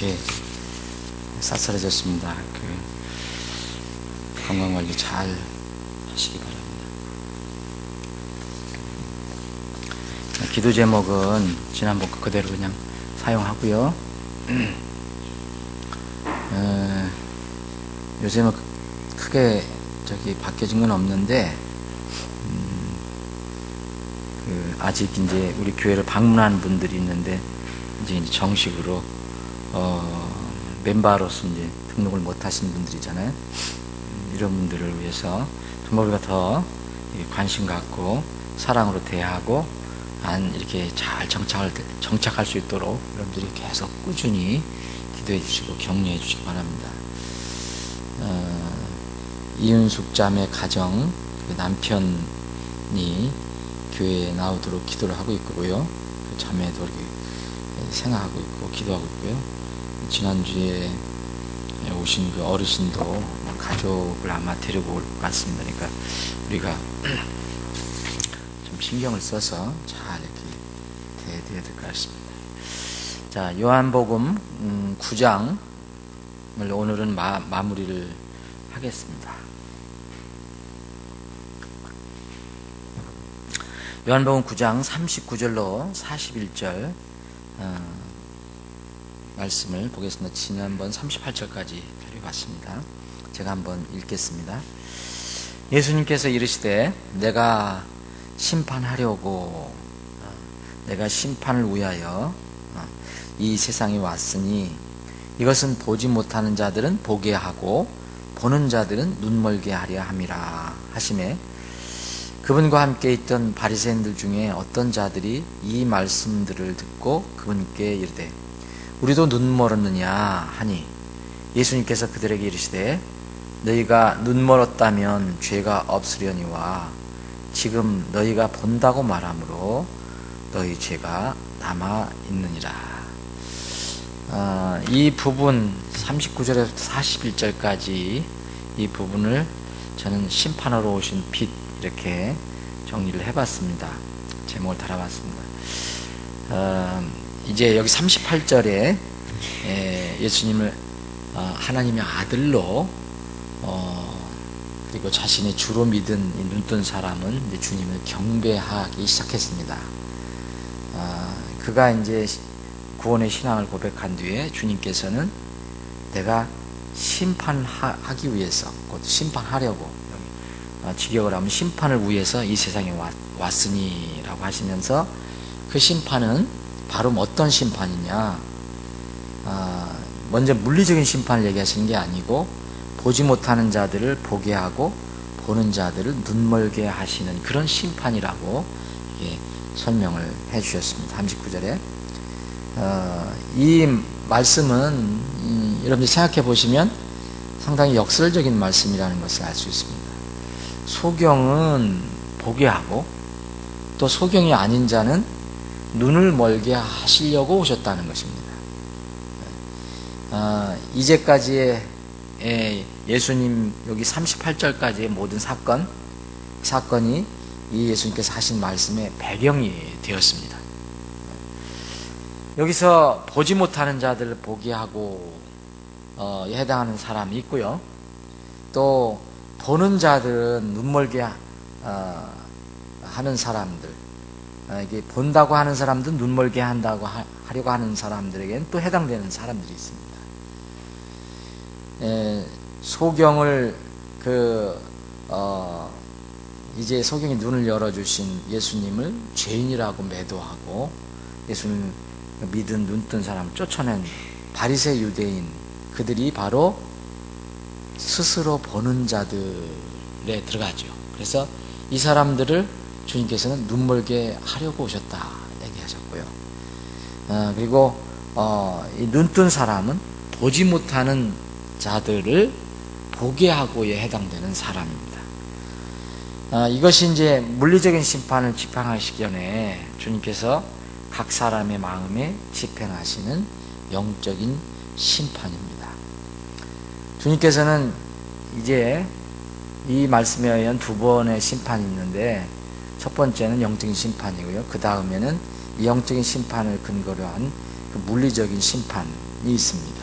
이렇게 쌀쌀해졌습니다. 건강관리 잘 하시기 바랍니다. 기도 제목은 지난번 그대로 그냥 사용하고요. 요새 뭐 크게 바뀌어진 건 없는데, 아직 이제 우리 교회를 방문하는 분들이 있는데, 이제 정식으로, 멤버로서 이제 등록을 못 하신 분들이잖아요. 이런 분들을 위해서 정말 우리가 더 관심 갖고 사랑으로 대하고, 이렇게 잘 정착할 수 있도록 여러분들이 계속 꾸준히 기도해 주시고 격려해 주시기 바랍니다. 이윤숙 자매 가정, 남편이 교회에 나오도록 기도를 하고 있고요. 그 자매도 이렇게 생각하고 있고 기도하고 있고요. 지난주에 오신 그 어르신도 가족을 아마 데리고 올 것 같습니다. 그러니까 우리가 좀 신경을 써서 잘 이렇게 대해야 될 것 같습니다. 자, 요한복음 9장을 오늘은 마무리를 하겠습니다. 요한복음 9장 39절로 41절 말씀을 보겠습니다. 지난번 38절까지 드려봤습니다. 제가 한번 읽겠습니다. 예수님께서 이르시되 내가 심판하려고 내가 심판을 위하여 이 세상에 왔으니 이것은 보지 못하는 자들은 보게 하고 보는 자들은 눈멀게 하려 함이라 하시매 그분과 함께 있던 바리새인들 중에 어떤 자들이 이 말씀들을 듣고 그분께 이르되 우리도 눈 멀었느냐 하니 예수님께서 그들에게 이르시되 너희가 눈 멀었다면 죄가 없으려니와 지금 너희가 본다고 말하므로 너희 죄가 남아 있느니라. 이 부분 39절에서 41절까지 이 부분을 저는 심판하러 오신 빛 이렇게 정리를 해봤습니다. 제목을 달아봤습니다. 이제 여기 38절에 예수님을 하나님의 아들로 그리고 자신의 주로 믿은 이 눈뜬 사람은 이제 주님을 경배하기 시작했습니다. 그가 이제 구원의 신앙을 고백한 뒤에 주님께서는 내가 심판하기 위해서 곧 심판하려고 직역을 하면 심판을 위해서 이 세상에 왔으니 라고 하시면서 그 심판은 바로 어떤 심판이냐, 먼저 물리적인 심판을 얘기하시는 게 아니고 보지 못하는 자들을 보게 하고 보는 자들을 눈멀게 하시는 그런 심판이라고 설명을 해 주셨습니다. 39절에 이 말씀은 여러분들 생각해 보시면 상당히 역설적인 말씀이라는 것을 알 수 있습니다. 소경은 보게 하고 또 소경이 아닌 자는 눈을 멀게 하시려고 오셨다는 것입니다. 이제까지의 예수님 여기 38절까지의 모든 사건이 이 예수님께서 하신 말씀의 배경이 되었습니다. 여기서 보지 못하는 자들을 보게 하고 해당하는 사람이 있고요. 또 보는 자들은 눈멀게 하는 사람들, 이게 본다고 하는 사람들은 눈멀게 한다고 하려고 하는 사람들에게는 또 해당되는 사람들이 있습니다. 소경을 이제 소경이 눈을 열어주신 예수님을 죄인이라고 매도하고 예수님 믿은 눈뜬 사람을 쫓아낸 바리새 유대인 그들이 바로 스스로 보는 자들에 들어가죠. 그래서 이 사람들을 주님께서는 눈멀게 하려고 오셨다 얘기하셨고요. 그리고 이 눈뜬 사람은 보지 못하는 자들을 보게 하고에 해당되는 사람입니다. 이것이 이제 물리적인 심판을 집행하시기 전에 주님께서 각 사람의 마음에 집행하시는 영적인 심판입니다. 주님께서는 이제 이 말씀에 의한 두 번의 심판이 있는데 첫 번째는 영적인 심판이고요. 그 다음에는 이 영적인 심판을 근거로 한 그 물리적인 심판이 있습니다.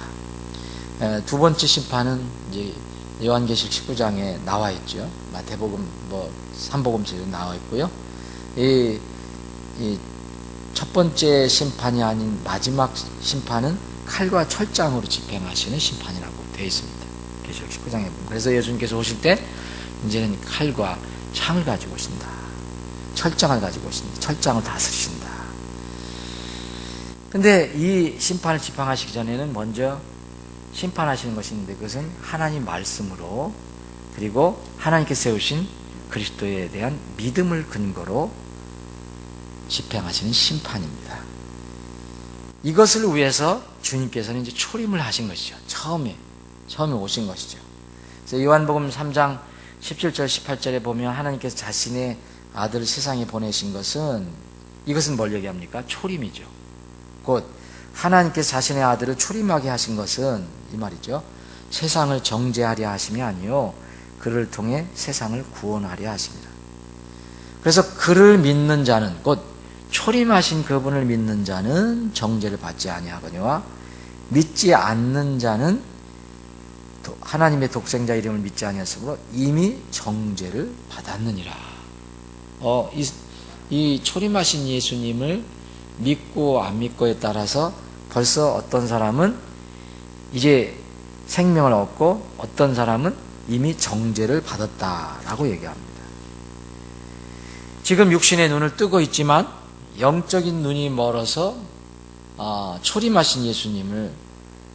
두 번째 심판은 이제 요한계시록 19장에 나와 있죠. 마태복음 삼복음서에도 나와 있고요. 이 첫 번째 심판이 아닌 마지막 심판은 칼과 철장으로 집행하시는 심판이라고 되어 있습니다. 계시록 19장에 보면. 그래서 예수님께서 오실 때 이제는 칼과 창을 가지고 오신다. 철장을 가지고 오신다. 철장을 다스리신다. 근데 이 심판을 집행하시기 전에는 먼저 심판하시는 것이 있는데, 그것은 하나님 말씀으로, 그리고 하나님께서 세우신 그리스도에 대한 믿음을 근거로 집행하시는 심판입니다. 이것을 위해서 주님께서는 이제 초림을 하신 것이죠. 처음에 오신 것이죠. 그래서 요한복음 3장 17절 18절에 보면 하나님께서 자신의 아들을 세상에 보내신 것은, 이것은 뭘 얘기합니까? 초림이죠. 곧 하나님께서 자신의 아들을 초림하게 하신 것은 이 말이죠. 세상을 정죄하려 하심이 아니요 그를 통해 세상을 구원하려 하심이라. 그래서 그를 믿는 자는, 곧 초림하신 그분을 믿는 자는 정죄를 받지 아니하거니와 믿지 않는 자는 하나님의 독생자 이름을 믿지 아니하였으므로 이미 정죄를 받았느니라. 이 초림하신 예수님을 믿고 안 믿고에 따라서 벌써 어떤 사람은 이제 생명을 얻고 어떤 사람은 이미 정죄를 받았다라고 얘기합니다. 지금 육신의 눈을 뜨고 있지만 영적인 눈이 멀어서 초림하신 예수님을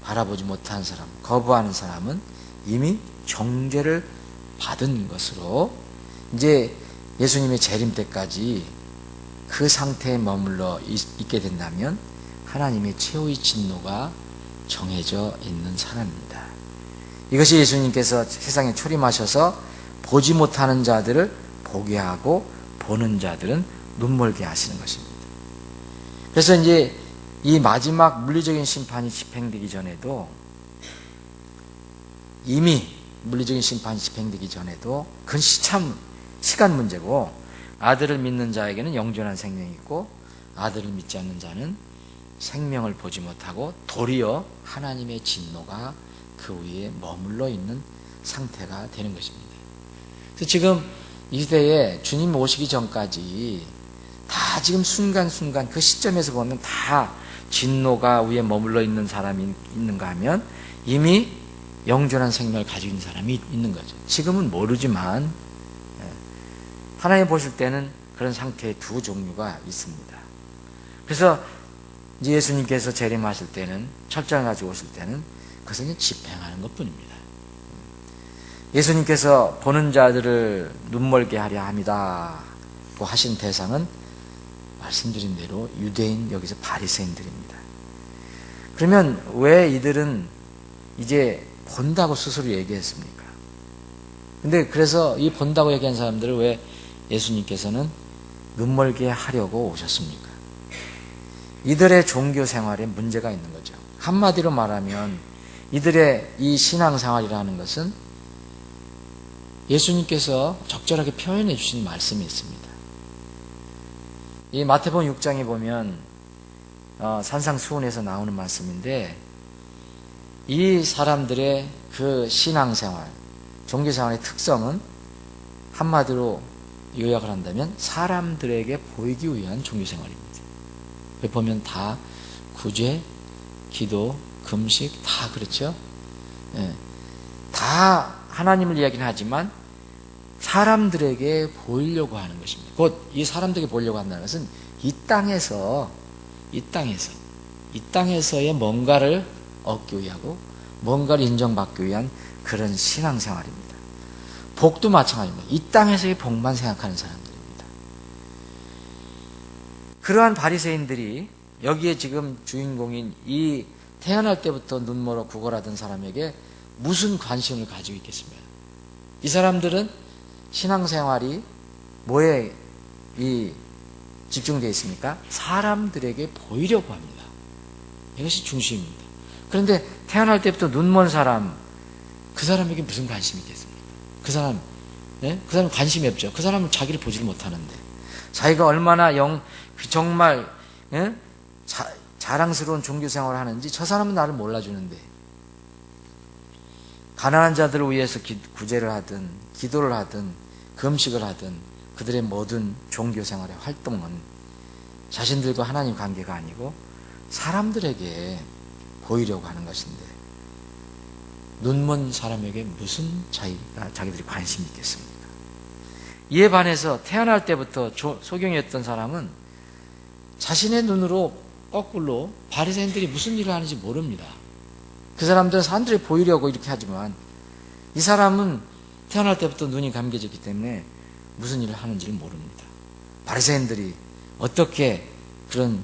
바라보지 못한 사람, 거부하는 사람은 이미 정죄를 받은 것으로, 이제 예수님의 재림 때까지 그 상태에 머물러 있게 된다면 하나님의 최후의 진노가 정해져 있는 사람입니다. 이것이 예수님께서 세상에 초림하셔서 보지 못하는 자들을 보게 하고 보는 자들은 눈멀게 하시는 것입니다. 그래서 이제 이 마지막 물리적인 심판이 집행되기 전에도, 이미 물리적인 심판이 집행되기 전에도 그건 시간 문제고, 아들을 믿는 자에게는 영존한 생명이 있고 아들을 믿지 않는 자는 생명을 보지 못하고 도리어 하나님의 진노가 그 위에 머물러 있는 상태가 되는 것입니다. 그래서 지금 이 시대에 주님 오시기 전까지 다 지금 순간순간 그 시점에서 보면 다 진노가 위에 머물러 있는 사람이 있는가 하면 이미 영존한 생명을 가지고 있는 사람이 있는 거죠. 지금은 모르지만 하나님 보실 때는 그런 상태의 두 종류가 있습니다. 그래서 이제 예수님께서 재림하실 때는, 철장을 가지고 오실 때는 그것은 그냥 집행하는 것뿐입니다. 예수님께서 보는 자들을 눈멀게 하려 함이다고 하신 대상은 말씀드린 대로 유대인, 여기서 바리새인들입니다. 그러면 왜 이들은 이제 본다고 스스로 얘기했습니까? 근데 그래서 이 본다고 얘기한 사람들을 왜 예수님께서는 눈멀게 하려고 오셨습니까? 이들의 종교 생활에 문제가 있는 거죠. 한마디로 말하면 이들의 이 신앙생활이라는 것은 예수님께서 적절하게 표현해 주신 말씀이 있습니다. 이 마태복음 6장에 보면 산상수훈에서 나오는 말씀인데, 이 사람들의 그 신앙생활, 종교생활의 특성은 한마디로 요약을 한다면 사람들에게 보이기 위한 종교생활입니다. 여기 보면 다 구제, 기도, 금식 다 그렇죠. 다 하나님을 이야기는 하지만 사람들에게 보이려고 하는 것입니다. 곧 이 사람들에게 보이려고 한다는 것은 이 땅에서의 뭔가를 얻기 위하고 뭔가를 인정받기 위한 그런 신앙생활입니다. 복도 마찬가지입니다. 이 땅에서의 복만 생각하는 사람들입니다. 그러한 바리새인들이 여기에 지금 주인공인 이 태어날 때부터 눈멀어 구걸하던 사람에게 무슨 관심을 가지고 있겠습니까? 이 사람들은 신앙생활이 뭐에 집중되어 있습니까? 사람들에게 보이려고 합니다. 이것이 중심입니다. 그런데 태어날 때부터 눈먼 사람, 그 사람에게 무슨 관심이 있겠습니까? 그 사람 관심이 없죠. 그 사람은 자기를 보지를 못하는데, 자기가 얼마나 정말 자랑스러운 종교 생활을 하는지 저 사람은 나를 몰라주는데, 가난한 자들을 위해서 구제를 하든 기도를 하든 금식을 하든 그들의 모든 종교 생활의 활동은 자신들과 하나님 관계가 아니고 사람들에게 보이려고 하는 것인데, 눈먼 사람에게 무슨 자기들이 관심이 있겠습니까? 이에 반해서 태어날 때부터 소경이었던 사람은 자신의 눈으로 거꾸로 바리새인들이 무슨 일을 하는지 모릅니다. 그 사람들은 사람들이 보이려고 이렇게 하지만 이 사람은 태어날 때부터 눈이 감겨졌기 때문에 무슨 일을 하는지를 모릅니다. 바리새인들이 어떻게 그런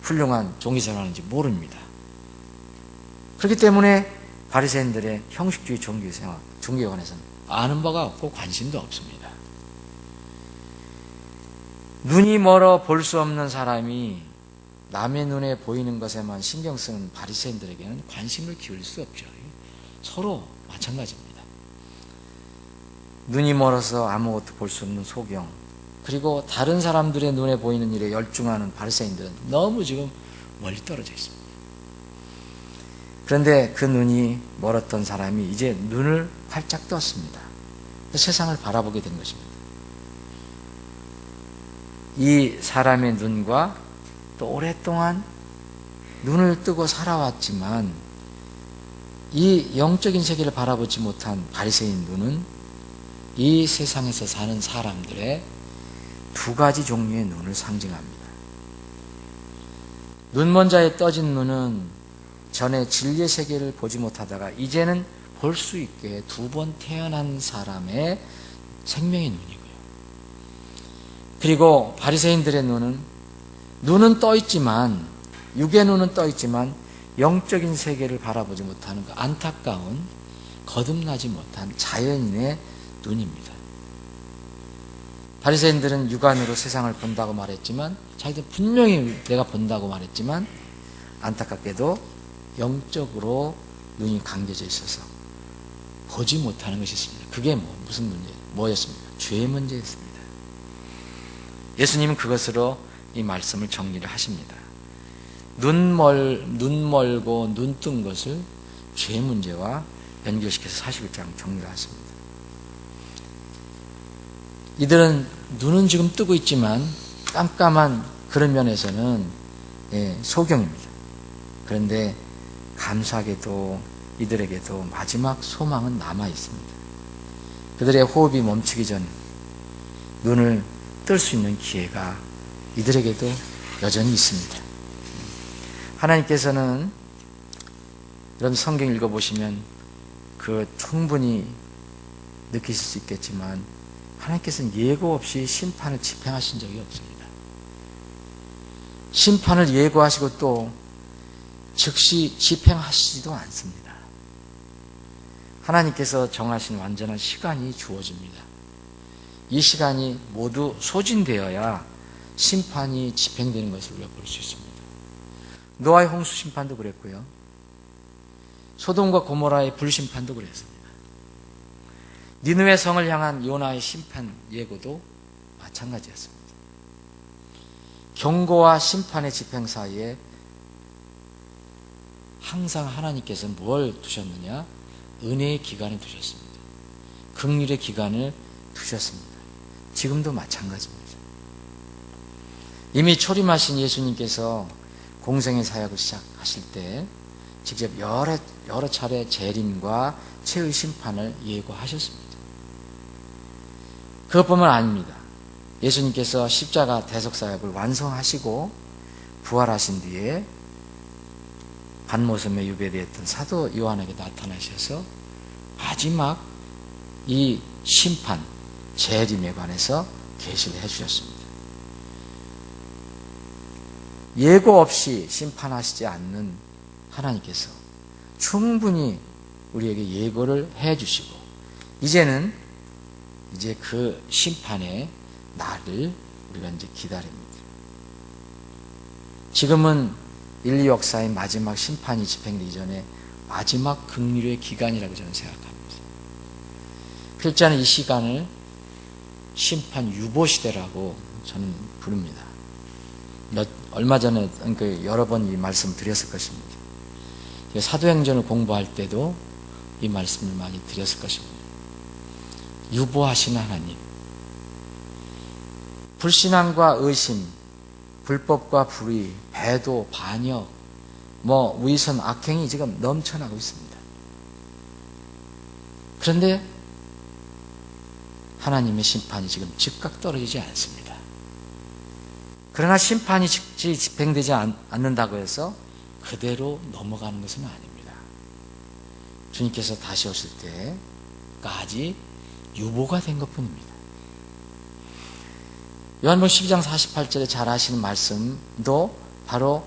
훌륭한 종교생활을 하는지 모릅니다. 그렇기 때문에 바리새인들의 형식주의 종교생활, 종교에 관해서는 아는 바가 없고 관심도 없습니다. 눈이 멀어 볼 수 없는 사람이 남의 눈에 보이는 것에만 신경 쓰는 바리새인들에게는 관심을 기울일 수 없죠. 서로 마찬가지입니다. 눈이 멀어서 아무것도 볼 수 없는 소경, 그리고 다른 사람들의 눈에 보이는 일에 열중하는 바리새인들은 너무 지금 멀리 떨어져 있습니다. 그런데 그 눈이 멀었던 사람이 이제 눈을 활짝 떴습니다. 세상을 바라보게 된 것입니다. 이 사람의 눈과 또 오랫동안 눈을 뜨고 살아왔지만 이 영적인 세계를 바라보지 못한 바리새인 눈은 이 세상에서 사는 사람들의 두 가지 종류의 눈을 상징합니다. 눈먼 자의 떠진 눈은 전에 진리의 세계를 보지 못하다가 이제는 볼 수 있게 두 번 태어난 사람의 생명의 눈이고요. 그리고 바리새인들의 눈은 떠 있지만, 육의 눈은 떠 있지만 영적인 세계를 바라보지 못하는 그 안타까운 거듭나지 못한 자연인의 눈입니다. 바리새인들은 육안으로 세상을 본다고 말했지만, 자기들 분명히 내가 본다고 말했지만 안타깝게도 영적으로 눈이 감겨져 있어서 보지 못하는 것이 있습니다. 그게 무슨 뭐였습니까? 죄의 문제였습니다. 예수님은 그것으로 이 말씀을 정리를 하십니다. 눈 멀고 눈 뜬 것을 죄 문제와 연결시켜서 41장 정리를 하십니다. 이들은 눈은 지금 뜨고 있지만 깜깜한 그런 면에서는 소경입니다. 그런데 감사하게도 이들에게도 마지막 소망은 남아 있습니다. 그들의 호흡이 멈추기 전 눈을 뜰 수 있는 기회가 이들에게도 여전히 있습니다. 하나님께서는 이런 성경 읽어보시면 그 충분히 느끼실 수 있겠지만 하나님께서는 예고 없이 심판을 집행하신 적이 없습니다. 심판을 예고하시고 또 즉시 집행하시지도 않습니다. 하나님께서 정하신 완전한 시간이 주어집니다. 이 시간이 모두 소진되어야 심판이 집행되는 것을 우리가 볼 수 있습니다. 노아의 홍수 심판도 그랬고요. 소돔과 고모라의 불심판도 그랬습니다. 니느웨 성을 향한 요나의 심판 예고도 마찬가지였습니다. 경고와 심판의 집행 사이에 항상 하나님께서 뭘 두셨느냐? 은혜의 기간을 두셨습니다. 긍휼의 기간을 두셨습니다. 지금도 마찬가지입니다. 이미 초림하신 예수님께서 공생의 사역을 시작하실 때 직접 여러 차례 재림과 최후의 심판을 예고하셨습니다. 그것뿐만 아닙니다. 예수님께서 십자가 대속사역을 완성하시고 부활하신 뒤에 반모섬에 유배되었던 사도 요한에게 나타나셔서 마지막 이 심판, 재림에 관해서 계시를 해주셨습니다. 예고 없이 심판하시지 않는 하나님께서 충분히 우리에게 예고를 해주시고 이제 그 심판의 날을 우리가 이제 기다립니다. 지금은 인류 역사의 마지막 심판이 집행되기 전에 마지막 긍휼의 기간이라고 저는 생각합니다. 필자는 이 시간을 심판 유보 시대라고 저는 부릅니다. 얼마 전에 여러 번 이 말씀 드렸을 것입니다. 사도행전을 공부할 때도 이 말씀을 많이 드렸을 것입니다. 유보하시는 하나님, 불신앙과 의심, 불법과 불의, 배도, 반역, 위선, 악행이 지금 넘쳐나고 있습니다. 그런데 하나님의 심판이 지금 즉각 떨어지지 않습니다. 그러나 심판이 집행되지 않는다고 해서 그대로 넘어가는 것은 아닙니다. 주님께서 다시 오실 때까지 유보가 된 것뿐입니다. 요한복음 12장 48절에 잘 아시는 말씀도 바로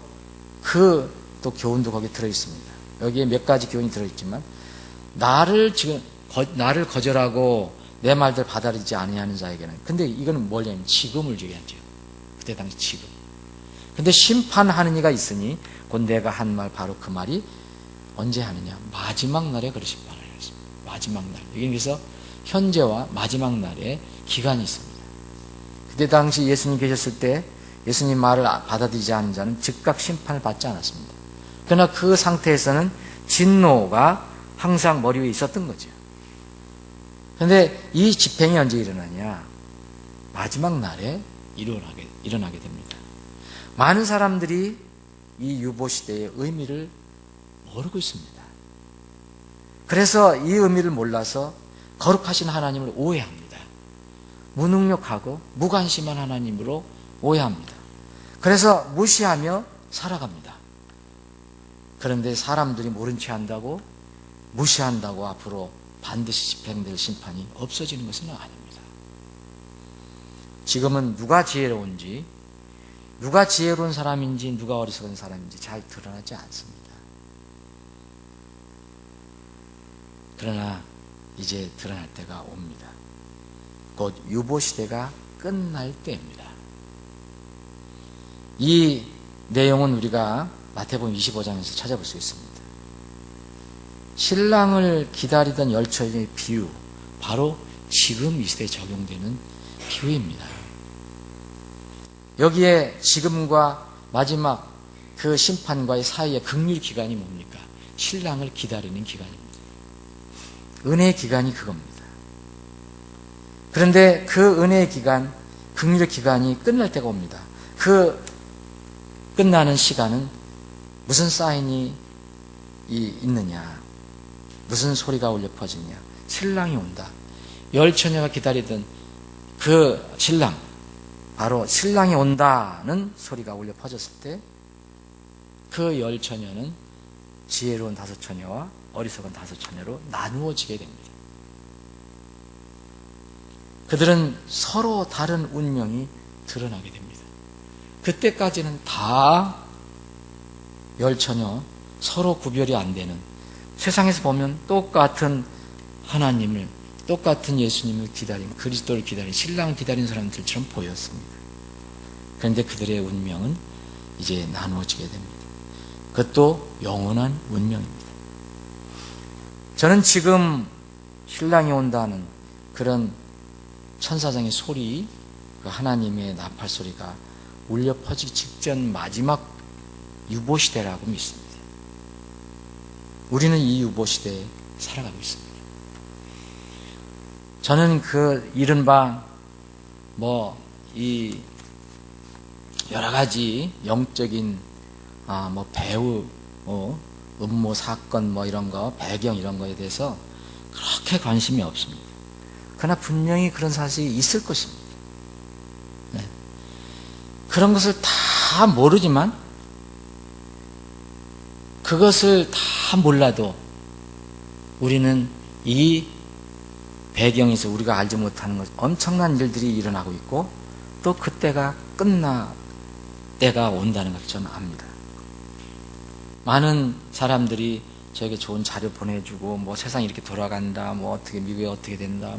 또 교훈도 거기에 들어있습니다. 여기에 몇 가지 교훈이 들어있지만 나를 거절하고 내 말들 받아들이지 아니하는 자에게는, 근데 이거는 뭐냐면 지금을 얘기하죠. 그때 당시 지금. 근데 심판하는 이가 있으니 곧 내가 한 말 바로 그 말이 언제 하느냐, 마지막 날에 그를 심판을 했습니다. 마지막 날. 여기서 현재와 마지막 날에 기간이 있습니다. 그때 당시 예수님 계셨을 때 예수님 말을 받아들이지 않은 자는 즉각 심판을 받지 않았습니다. 그러나 그 상태에서는 진노가 항상 머리 위에 있었던 거죠. 그런데 이 집행이 언제 일어나냐? 마지막 날에 일어나게 됩니다. 많은 사람들이 이 유보시대의 의미를 모르고 있습니다. 그래서 이 의미를 몰라서 거룩하신 하나님을 오해합니다. 무능력하고 무관심한 하나님으로 오해합니다. 그래서 무시하며 살아갑니다. 그런데 사람들이 모른 채 한다고, 무시한다고 앞으로 반드시 집행될 심판이 없어지는 것은 아닙니다. 지금은 누가 지혜로운지, 누가 지혜로운 사람인지, 누가 어리석은 사람인지 잘 드러나지 않습니다. 그러나 이제 드러날 때가 옵니다. 곧 유보시대가 끝날 때입니다. 이 내용은 우리가 마태복음 25장에서 찾아볼 수 있습니다. 신랑을 기다리던 열처녀의 비유, 바로 지금 이 시대에 적용되는 비유입니다. 여기에 지금과 마지막 그 심판과의 사이의 긍휼 기간이 뭡니까? 신랑을 기다리는 기간입니다. 은혜의 기간이 그겁니다. 그런데 그 은혜의 기간, 긍휼의 기간이 끝날 때가 옵니다. 그 끝나는 시간은 무슨 사인이 있느냐, 무슨 소리가 울려 퍼지냐? 신랑이 온다. 열처녀가 기다리던 그 신랑, 바로 신랑이 온다는 소리가 울려 퍼졌을 때 그 열처녀는 지혜로운 5처녀와 어리석은 5처녀로 나누어지게 됩니다. 그들은 서로 다른 운명이 드러나게 됩니다. 그때까지는 다 열처녀, 서로 구별이 안 되는, 세상에서 보면 똑같은 하나님을, 똑같은 예수님을 기다린, 그리스도를 기다린, 신랑을 기다린 사람들처럼 보였습니다. 그런데 그들의 운명은 이제 나누어지게 됩니다. 그것도 영원한 운명입니다. 저는 지금 신랑이 온다는 그런 천사장의 소리, 그 하나님의 나팔 소리가 울려 퍼지기 직전 마지막 유보시대라고 믿습니다. 우리는 이 유보시대에 살아가고 있습니다. 저는 그 이른바 이 여러 가지 영적인 배우, 음모 사건 이런 거, 배경 이런 거에 대해서 그렇게 관심이 없습니다. 그러나 분명히 그런 사실이 있을 것입니다. 네. 그런 것을 다 모르지만, 그것을 다 몰라도 우리는 이 배경에서 우리가 알지 못하는 것, 엄청난 일들이 일어나고 있고, 또 그때가 때가 온다는 것을 저는 압니다. 많은 사람들이 저에게 좋은 자료 보내주고, 세상이 이렇게 돌아간다, 어떻게, 미국이 어떻게 된다,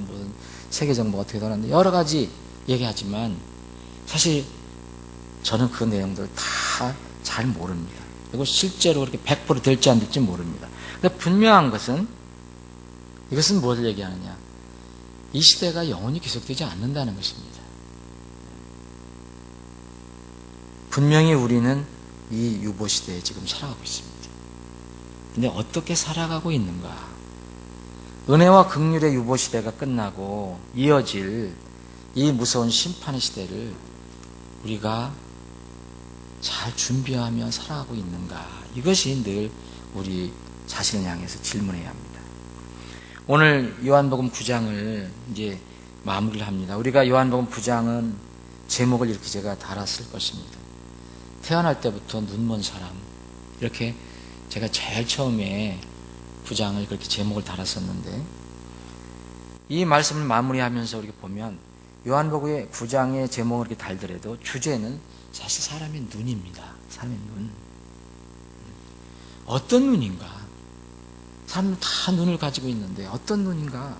세계 정부가 어떻게 돌아간다, 여러 가지 얘기하지만, 사실 저는 그 내용들을 다 잘 모릅니다. 그리고 실제로 그렇게 100% 될지 안 될지 모릅니다. 그러니까 분명한 것은, 이것은 뭘 얘기하느냐? 이 시대가 영원히 계속되지 않는다는 것입니다. 분명히 우리는 이 유보 시대에 지금 살아가고 있습니다. 근데 어떻게 살아가고 있는가? 은혜와 긍휼의 유보 시대가 끝나고 이어질 이 무서운 심판의 시대를 우리가 잘 준비하며 살아가고 있는가? 이것이 늘 우리 자신을 향해서 질문해야 합니다. 오늘 요한복음 9장을 이제 마무리를 합니다. 우리가 요한복음 9장은 제목을 이렇게 제가 달았을 것입니다. 태어날 때부터 눈먼 사람, 이렇게 제가 제일 처음에 9장을 그렇게 제목을 달았었는데, 이 말씀을 마무리하면서 우리가 보면 요한복음 9장의 제목을 이렇게 달더라도 주제는 사실 사람의 눈입니다. 사람의 눈. 어떤 눈인가? 사람은 다 눈을 가지고 있는데 어떤 눈인가?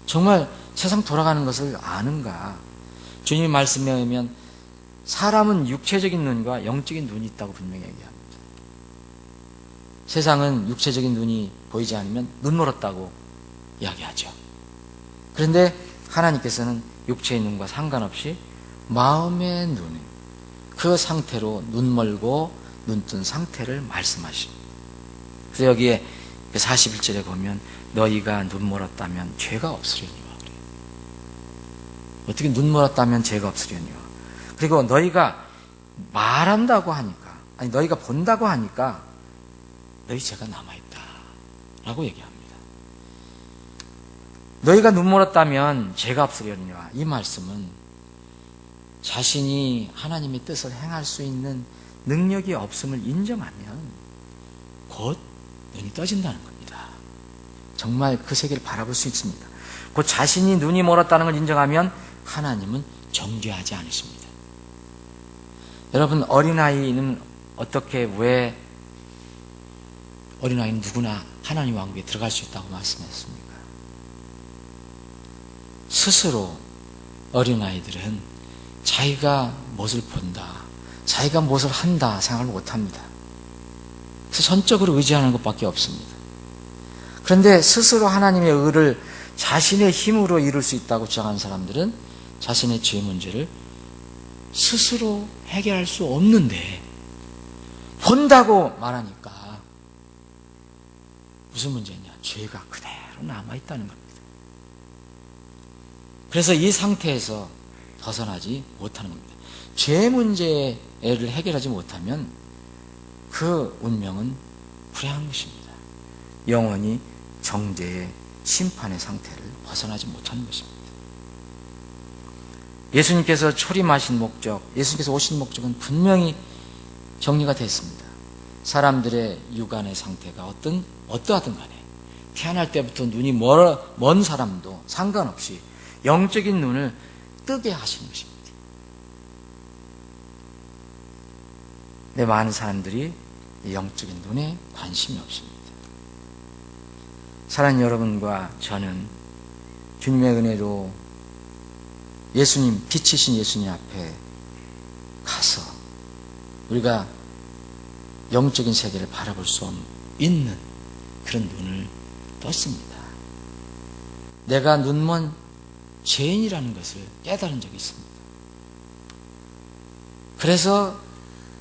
정말 세상 돌아가는 것을 아는가? 주님의 말씀에 의하면 사람은 육체적인 눈과 영적인 눈이 있다고 분명히 얘기합니다. 세상은 육체적인 눈이 보이지 않으면 눈멀었다고 이야기하죠. 그런데 하나님께서는 육체의 눈과 상관없이 마음의 눈, 그 상태로 눈멀고 눈뜬 상태를 말씀하십니다. 그래서 여기에 41절에 보면 너희가 눈멀었다면 죄가 없으려니와 그래요. 어떻게 눈멀었다면 죄가 없으려니와. 그리고 너희가 말한다고 하니까, 아니 너희가 본다고 하니까 너희 죄가 남아있다 라고 얘기합니다. 너희가 눈멀었다면 죄가 없으려니와, 이 말씀은 자신이 하나님의 뜻을 행할 수 있는 능력이 없음을 인정하면 곧 눈이 떠진다는 겁니다. 정말 그 세계를 바라볼 수 있습니다. 곧 자신이 눈이 멀었다는 걸 인정하면 하나님은 정죄하지 않으십니다. 여러분, 어린아이는 어떻게, 왜 어린아이는 누구나 하나님 왕국에 들어갈 수 있다고 말씀했습니까? 스스로 어린아이들은 자기가 무엇을 본다, 자기가 무엇을 한다 생각을 못합니다. 그래서 전적으로 의지하는 것밖에 없습니다. 그런데 스스로 하나님의 의를 자신의 힘으로 이룰 수 있다고 주장하는 사람들은 자신의 죄 문제를 스스로 해결할 수 없는데 본다고 말하니까 무슨 문제냐? 죄가 그대로 남아있다는 겁니다. 그래서 이 상태에서 벗어나지 못하는 겁니다. 죄 문제를 해결하지 못하면 그 운명은 불행한 것입니다. 영원히 정죄의 심판의 상태를 벗어나지 못하는 것입니다. 예수님께서 초림하신 목적, 예수님께서 오신 목적은 분명히 정리가 됐습니다. 사람들의 육안의 상태가 어떠하든 간에 태어날 때부터 눈이 먼 사람도 상관없이 영적인 눈을 뜨게 하시는 것입니다. 근데 많은 사람들이 영적인 눈에 관심이 없습니다. 사랑하는 여러분과 저는 주님의 은혜로 예수님, 빛이신 예수님 앞에 가서 우리가 영적인 세계를 바라볼 수 있는 그런 눈을 떴습니다. 내가 눈먼 죄인이라는 것을 깨달은 적이 있습니다. 그래서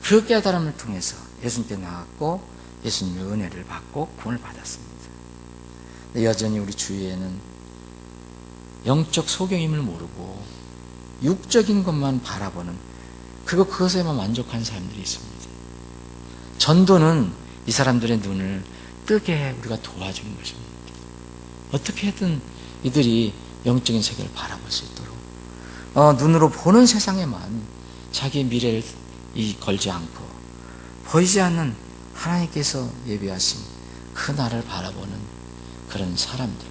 그 깨달음을 통해서 예수님께 나왔고 예수님의 은혜를 받고 구원을 받았습니다. 여전히 우리 주위에는 영적 소경임을 모르고 육적인 것만 바라보는, 그것에만 만족하는 사람들이 있습니다. 전도는 이 사람들의 눈을 뜨게 우리가 도와주는 것입니다. 어떻게든 이들이 영적인 세계를 바라볼 수 있도록 눈으로 보는 세상에만 자기의 미래를 걸지 않고 보이지 않는 하나님께서 예비하신 그 나라를 바라보는 그런 사람들,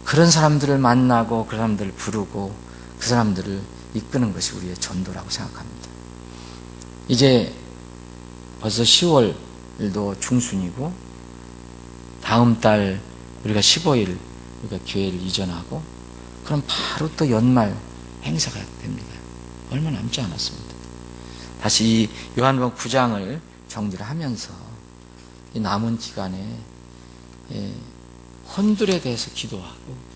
그런 사람들을 만나고 그 사람들을 부르고 그 사람들을 이끄는 것이 우리의 전도라고 생각합니다. 이제 벌써 10월도 중순이고 다음 달 우리가 15일 우리가 교회를 이전하고 그럼 바로 또 연말 행사가 됩니다. 얼마 남지 않았습니다. 다시 이 요한복음 9장을 정리를 하면서 이 남은 기간에 혼들에 대해서 기도하고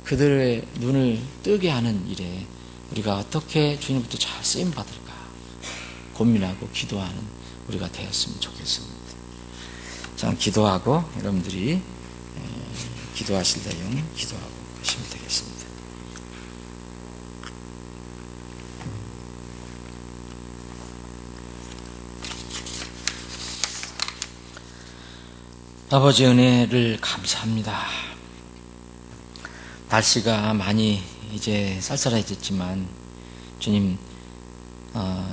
그들의 눈을 뜨게 하는 일에 우리가 어떻게 주님부터 잘 쓰임 받을까, 고민하고 기도하는 우리가 되었으면 좋겠습니다. 자, 기도하고 여러분들이 기도하실 내용 기도하고 하시면 되겠습니다. 아버지 은혜를 감사합니다. 날씨가 많이 이제 쌀쌀해졌지만 주님,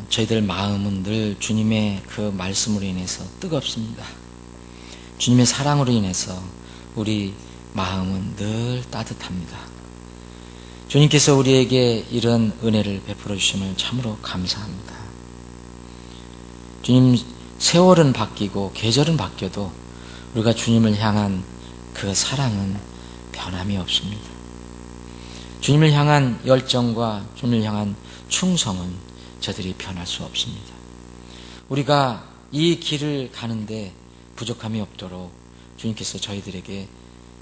저희들 마음은 늘 주님의 그 말씀으로 인해서 뜨겁습니다. 주님의 사랑으로 인해서 우리 마음은 늘 따뜻합니다. 주님께서 우리에게 이런 은혜를 베풀어 주심을 참으로 감사합니다. 주님, 세월은 바뀌고 계절은 바뀌어도 우리가 주님을 향한 그 사랑은 변함이 없습니다. 주님을 향한 열정과 주님을 향한 충성은 저들이 변할 수 없습니다. 우리가 이 길을 가는데 부족함이 없도록 주님께서 저희들에게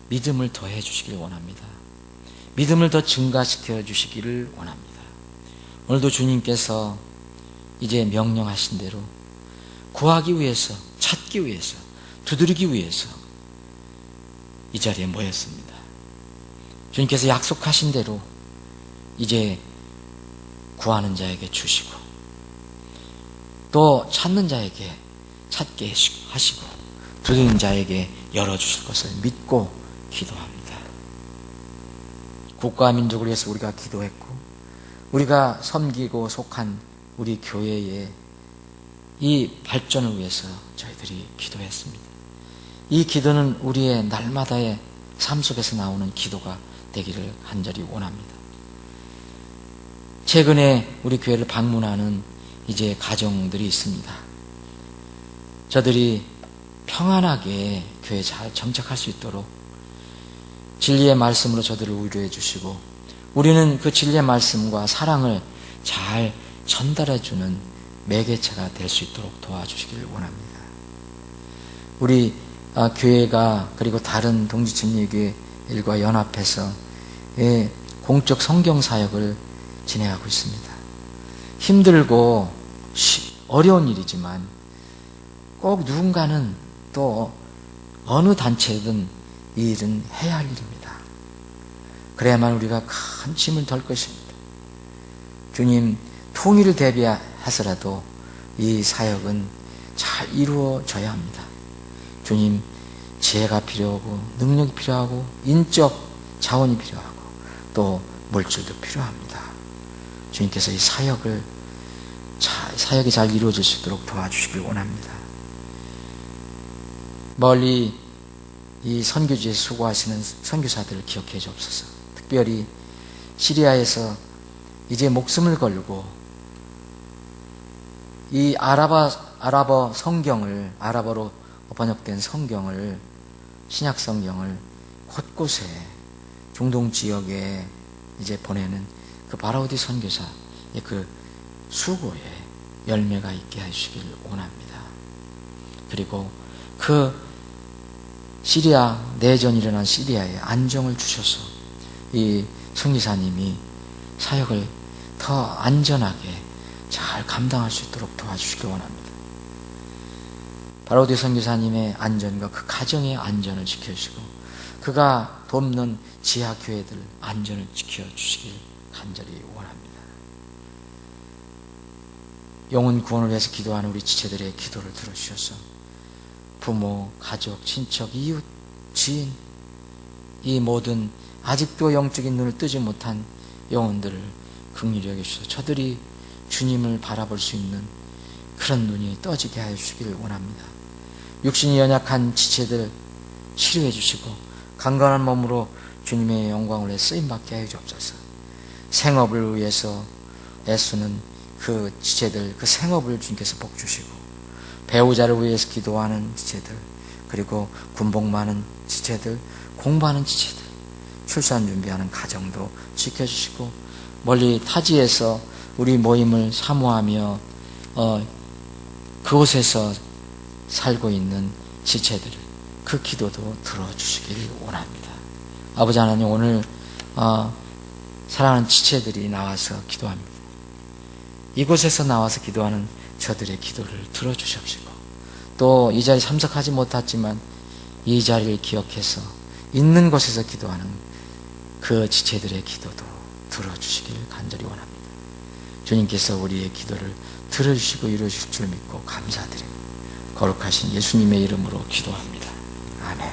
믿음을 더해 주시길 원합니다. 믿음을 더 증가시켜 주시기를 원합니다. 오늘도 주님께서 이제 명령하신 대로 구하기 위해서, 찾기 위해서, 두드리기 위해서 이 자리에 모였습니다. 주님께서 약속하신 대로 이제 구하는 자에게 주시고 또 찾는 자에게 찾게 하시고 두드리는 자에게 열어주실 것을 믿고 기도합니다. 국가와 민족을 위해서 우리가 기도했고 우리가 섬기고 속한 우리 교회의 이 발전을 위해서 저희들이 기도했습니다. 이 기도는 우리의 날마다의 삶 속에서 나오는 기도가 되기를 간절히 원합니다. 최근에 우리 교회를 방문하는 이제 가정들이 있습니다. 저들이 평안하게 교회에 잘 정착할 수 있도록 진리의 말씀으로 저들을 위로해 주시고 우리는 그 진리의 말씀과 사랑을 잘 전달해 주는 매개체가 될 수 있도록 도와주시길 원합니다. 우리 교회가 그리고 다른 동지침례교회일과 연합해서 공적 성경 사역을 진행하고 있습니다. 힘들고 어려운 일이지만 꼭 누군가는 또 어느 단체든 이 일은 해야 할 일입니다. 그래야만 우리가 큰 짐을 덜 것입니다. 주님, 통일을 대비해서라도 이 사역은 잘 이루어져야 합니다. 주님, 지혜가 필요하고 능력이 필요하고 인적 자원이 필요하고 또 물질도 필요합니다. 주님께서 이 사역이 잘 이루어질 수 있도록 도와주시길 원합니다. 멀리 이 선교지에 수고하시는 선교사들을 기억해 주옵소서. 특별히 시리아에서 이제 목숨을 걸고 이 아랍어 성경을, 아랍어로 번역된 성경을, 신약 성경을 곳곳에 중동 지역에 이제 보내는 그 바라우디 선교사의 그 수고에 열매가 있게 해주시길 원합니다. 그리고 그 시리아, 내전이 일어난 시리아에 안정을 주셔서 이 선교사님이 사역을 더 안전하게 잘 감당할 수 있도록 도와주시길 원합니다. 바라우디 선교사님의 안전과 그 가정의 안전을 지켜주시고 그가 돕는 지하교회들 안전을 지켜주시길 간절히 원합니다. 영혼 구원을 위해서 기도하는 우리 지체들의 기도를 들어주셔서 부모, 가족, 친척, 이웃, 지인 이 모든 아직도 영적인 눈을 뜨지 못한 영혼들을 긍휼히 여겨주셔서 저들이 주님을 바라볼 수 있는 그런 눈이 떠지게 하여 주시기를 원합니다. 육신이 연약한 지체들 치료해 주시고 강건한 몸으로 주님의 영광을 쓰임받게 하여 주옵소서. 생업을 위해서 애쓰는 그 지체들, 그 생업을 주님께서 복 주시고 배우자를 위해서 기도하는 지체들, 그리고 군복 많은 지체들, 공부하는 지체들, 출산 준비하는 가정도 지켜주시고 멀리 타지에서 우리 모임을 사모하며 그곳에서 살고 있는 지체들 그 기도도 들어주시길 원합니다. 아버지 하나님, 오늘 사랑하는 지체들이 나와서 기도합니다. 이곳에서 나와서 기도하는 저들의 기도를 들어주십시고, 또 이 자리에 참석하지 못했지만 이 자리를 기억해서 있는 곳에서 기도하는 그 지체들의 기도도 들어주시길 간절히 원합니다. 주님께서 우리의 기도를 들어주시고 이루어주실 줄 믿고 감사드립니다. 거룩하신 예수님의 이름으로 기도합니다. 아멘.